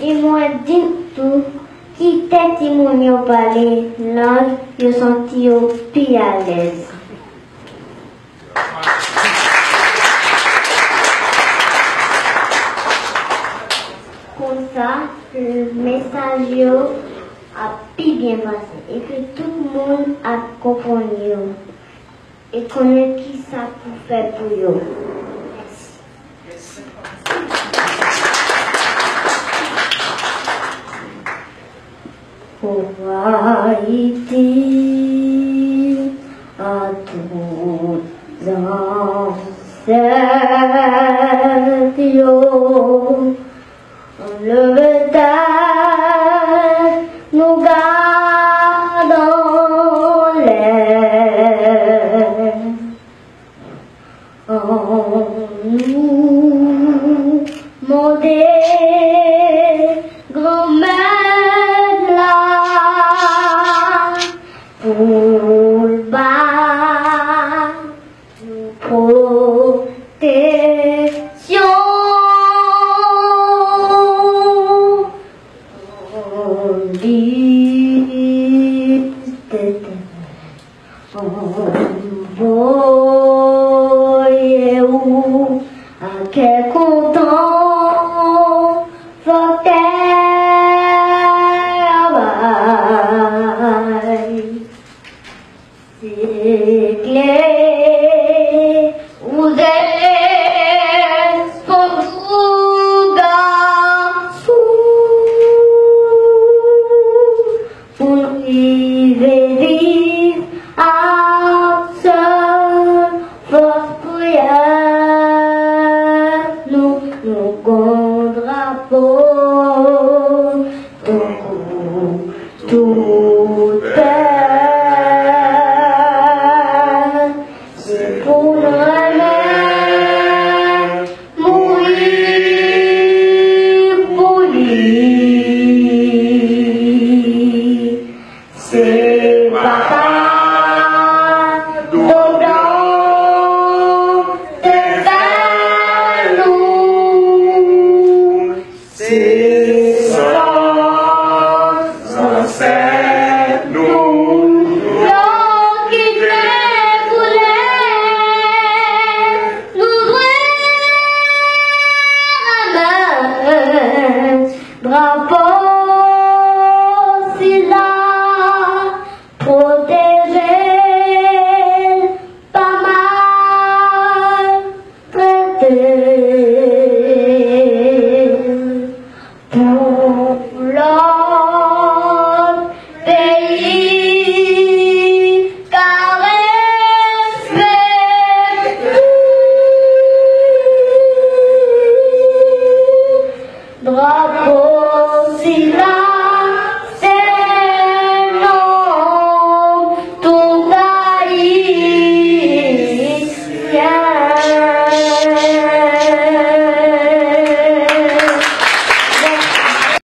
Et moi, dis tout, qui tête et mon yo parler, langue, yo senti yo plus à l'aise. Comme ça, le message yo a plus bien passé et que tout le monde a compris yo et connaît qui ça pour faire pour yo. Merci. Pour Haïti, à tous ancêtres, le bétail nous gardons l'air. En nous, mon grand-mère là, pour le bas, nous protection. Voyez-vous à quel content votre travail. C'est clair, vous êtes comme vous garçons pour vivre à seul votre prière. Nous grand drapeau, tout terre, c'est pour le remède, mourir pour lui. C'est bataille d'odeur de faire nous. C'est sans ancêtre nous. L'eau qui découlait, nous ramène drapeau si là, protégé, pas mal traité. Pour l'autre pays, car respecte drapeau si là.